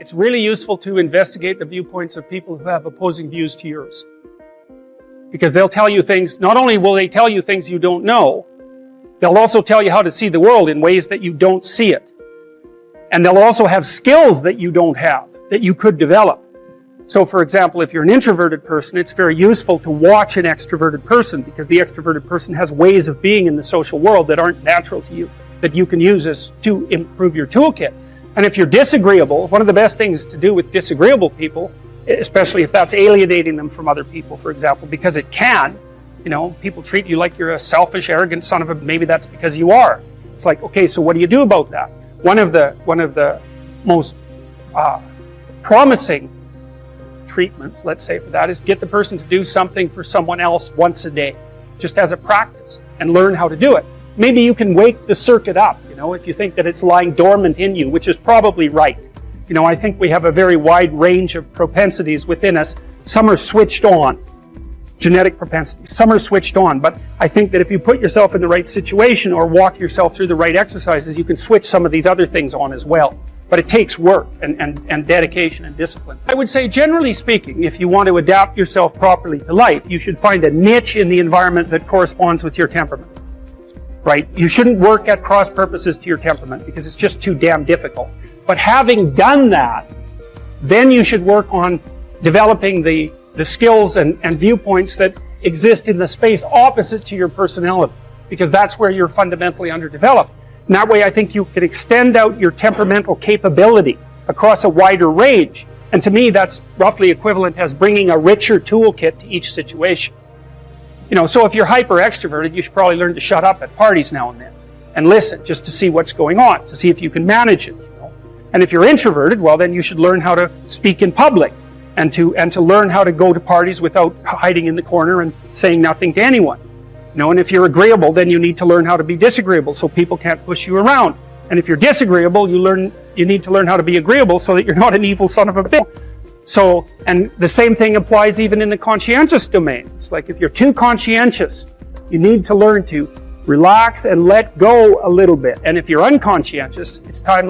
it's really useful to investigate the viewpoints of people who have opposing views to yours. Because they'll tell you things, not only will they tell you things you don't know, they'll also tell you how to see the world in ways that you don't see it. And they'll also have skills that you don't have, that you could develop. So for example, if you're an introverted person, it's very useful to watch an extroverted person, because the extroverted person has ways of being in the social world that aren't natural to you, that you can use to improve your toolkit. And if you're disagreeable, one of the best things to do with disagreeable people, especially if that's alienating them from other people, for example, because it can, people treat you like you're a selfish, arrogant son of a, maybe that's because you are. It's like, okay, so what do you do about that? One of the most promising treatments, let's say, for that is get the person to do something for someone else once a day, just as a practice, and learn how to do it. Maybe you can wake the circuit up, if you think that it's lying dormant in you, which is probably right. I think we have a very wide range of propensities within us. Some are switched on, genetic propensities. Some are switched on, but I think that if you put yourself in the right situation or walk yourself through the right exercises, you can switch some of these other things on as well. But it takes work and dedication and discipline. I would say, generally speaking, if you want to adapt yourself properly to life, you should find a niche in the environment that corresponds with your temperament. Right? You shouldn't work at cross purposes to your temperament because it's just too damn difficult. But having done that, then you should work on developing the skills and viewpoints that exist in the space opposite to your personality, because that's where you're fundamentally underdeveloped. And that way I think you can extend out your temperamental capability across a wider range. And to me, that's roughly equivalent as bringing a richer toolkit to each situation. So if you're hyper extroverted, you should probably learn to shut up at parties now and then and listen just to see what's going on, to see if you can manage it. And if you're introverted, well, then you should learn how to speak in public and to learn how to go to parties without hiding in the corner and saying nothing to anyone. And if you're agreeable, then you need to learn how to be disagreeable so people can't push you around. And if you're disagreeable, you need to learn how to be agreeable so that you're not an evil son of a bitch. So, and the same thing applies even in the conscientious domain. It's like if you're too conscientious, you need to learn to relax and let go a little bit. And if you're unconscientious, it's time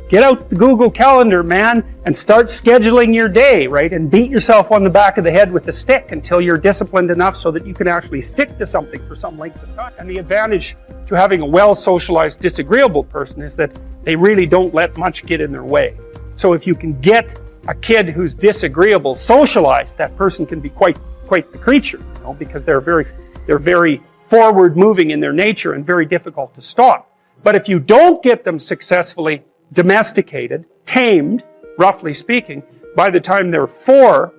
get out the Google Calendar, man, and start scheduling your day, right? And beat yourself on the back of the head with a stick until you're disciplined enough so that you can actually stick to something for some length of time. And the advantage to having a well-socialized, disagreeable person is that they really don't let much get in their way. So if you can get a kid who's disagreeable socialized, that person can be quite the creature, because they're very forward-moving in their nature and very difficult to stop. But if you don't get them successfully domesticated, tamed, roughly speaking, by the time they're 4,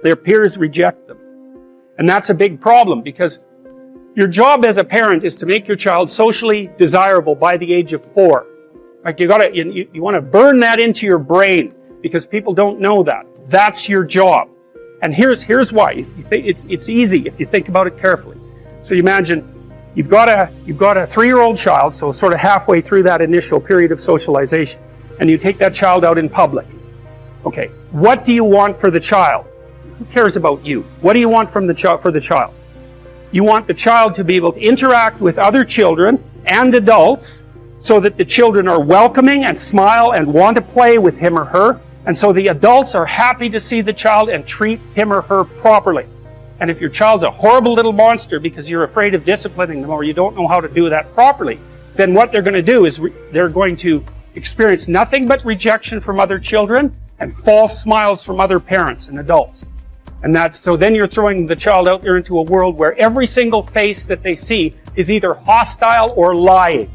their peers reject them. And that's a big problem, because your job as a parent is to make your child socially desirable by the age of 4. Like you want to burn that into your brain, because people don't know that. That's your job. And here's why. It's easy if you think about it carefully. So you imagine you've got a 3-year-old child, so sort of halfway through that initial period of socialization, and you take that child out in public. Okay, what do you want for the child? Who cares about you? What do you want for the child? You want the child to be able to interact with other children and adults so that the children are welcoming and smile and want to play with him or her, and so the adults are happy to see the child and treat him or her properly. And if your child's a horrible little monster because you're afraid of disciplining them or you don't know how to do that properly, then what they're going to do is they're going to experience nothing but rejection from other children and false smiles from other parents and adults. And so then you're throwing the child out there into a world where every single face that they see is either hostile or lying.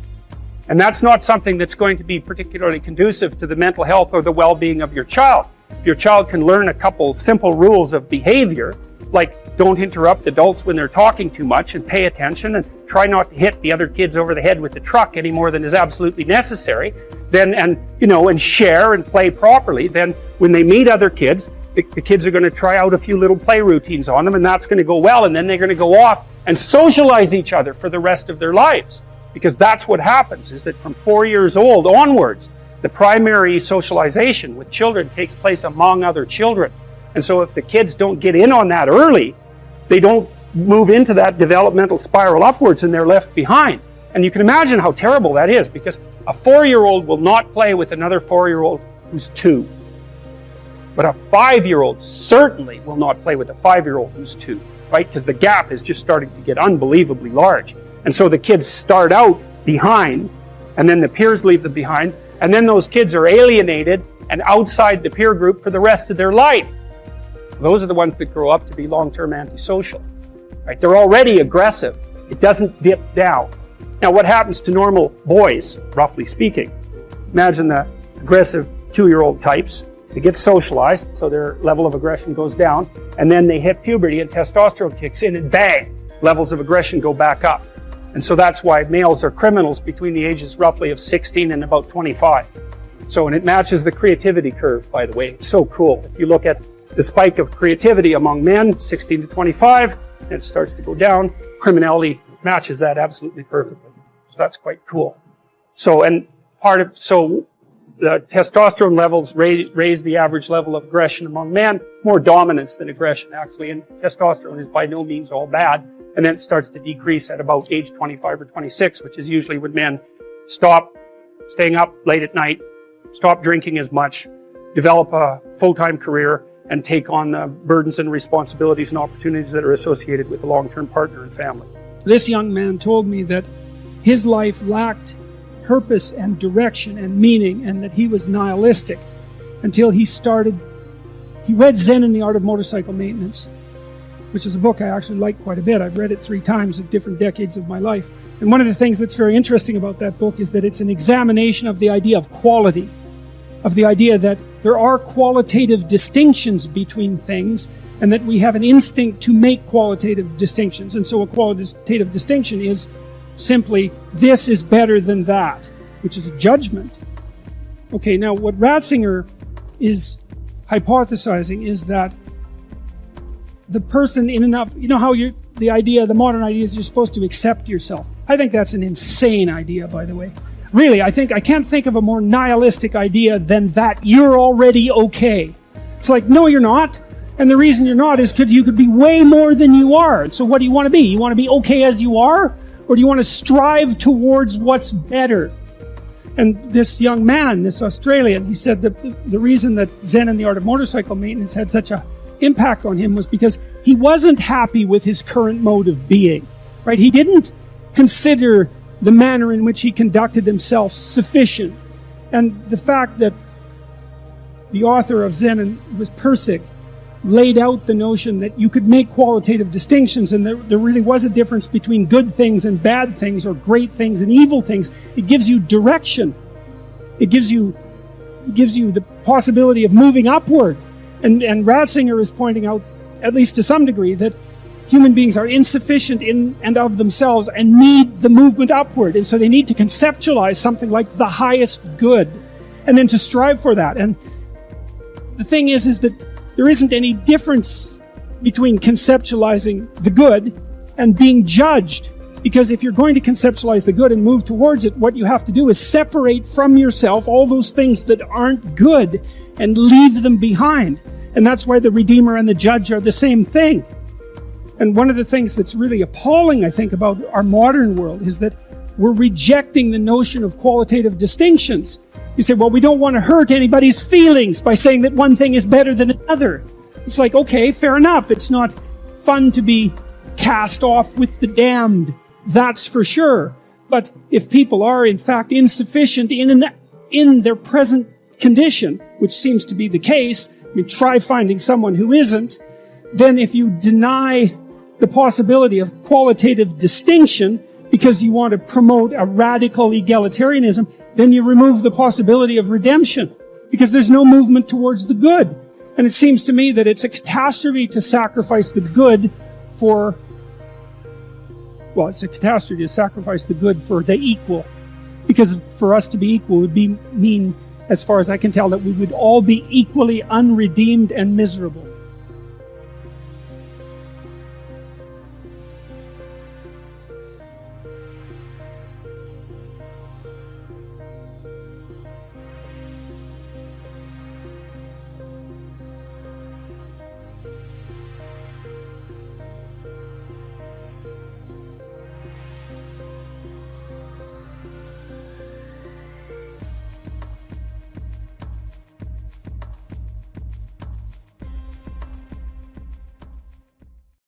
And that's not something that's going to be particularly conducive to the mental health or the well-being of your child. If your child can learn a couple simple rules of behavior, like don't interrupt adults when they're talking too much and pay attention and try not to hit the other kids over the head with the truck any more than is absolutely necessary, and share and play properly, then when they meet other kids, the kids are going to try out a few little play routines on them, and that's going to go well, and then they're going to go off and socialize each other for the rest of their lives. Because that's what happens, is that from 4 years old onwards, the primary socialization with children takes place among other children. And so if the kids don't get in on that early, they don't move into that developmental spiral upwards and they're left behind. And you can imagine how terrible that is, because a 4-year-old will not play with another 4-year-old who's 2. But a 5-year-old certainly will not play with a 5-year-old who's 2, right? Because the gap is just starting to get unbelievably large. And so the kids start out behind, and then the peers leave them behind, and then those kids are alienated and outside the peer group for the rest of their life. Those are the ones that grow up to be long-term antisocial, right? They're already aggressive. It doesn't dip down. Now, what happens to normal boys, roughly speaking? Imagine the aggressive 2-year-old types. They get socialized, so their level of aggression goes down, and then they hit puberty and testosterone kicks in, and bang, levels of aggression go back up. And so that's why males are criminals between the ages roughly of 16 and about 25. So, and it matches the creativity curve, by the way. It's so cool. If you look at the spike of creativity among men, 16 to 25, and it starts to go down, criminality matches that absolutely perfectly. So that's quite cool. So, and so the testosterone levels raise the average level of aggression among men, more dominance than aggression actually, and testosterone is by no means all bad. And then it starts to decrease at about age 25 or 26, which is usually when men stop staying up late at night, stop drinking as much, develop a full-time career, and take on the burdens and responsibilities and opportunities that are associated with a long-term partner and family. This young man told me that his life lacked purpose and direction and meaning, and that he was nihilistic until he read Zen and the Art of Motorcycle Maintenance, which is a book I actually like quite a bit. I've read it 3 times at different decades of my life. And one of the things that's very interesting about that book is that it's an examination of the idea of quality, of the idea that there are qualitative distinctions between things, and that we have an instinct to make qualitative distinctions. And so a qualitative distinction is simply, this is better than that, which is a judgment. Okay, now what Ratzinger is hypothesizing is that the person in and of, you know how the modern idea is you're supposed to accept yourself. I think that's an insane idea, by the way. Really, I can't think of a more nihilistic idea than that you're already okay. It's like, no, you're not. And the reason you're not is because you could be way more than you are. So what do you want to be? You want to be okay as you are? Or do you want to strive towards what's better? And this young man, this Australian, he said that the reason that Zen and the Art of Motorcycle Maintenance had such a impact on him was because he wasn't happy with his current mode of being, right? He didn't consider the manner in which he conducted himself sufficient. And the fact that the author of Zen was Pirsig laid out the notion that you could make qualitative distinctions, and there really was a difference between good things and bad things, or great things and evil things. It gives you direction. It gives you the possibility of moving upward. And Ratzinger is pointing out, at least to some degree, that human beings are insufficient in and of themselves and need the movement upward. And so they need to conceptualize something like the highest good, and then to strive for that. And the thing is that there isn't any difference between conceptualizing the good and being judged. Because if you're going to conceptualize the good and move towards it, what you have to do is separate from yourself all those things that aren't good and leave them behind. And that's why the Redeemer and the Judge are the same thing. And one of the things that's really appalling, I think, about our modern world is that we're rejecting the notion of qualitative distinctions. You say, well, we don't want to hurt anybody's feelings by saying that one thing is better than another. It's like, okay, fair enough. It's not fun to be cast off with the damned. That's for sure. But if people are, in fact, insufficient in their present condition, which seems to be the case, I mean, try finding someone who isn't, then if you deny the possibility of qualitative distinction because you want to promote a radical egalitarianism, then you remove the possibility of redemption because there's no movement towards the good. And it seems to me that it's a catastrophe to sacrifice the good for the equal. Because for us to be equal would mean, as far as I can tell, that we would all be equally unredeemed and miserable.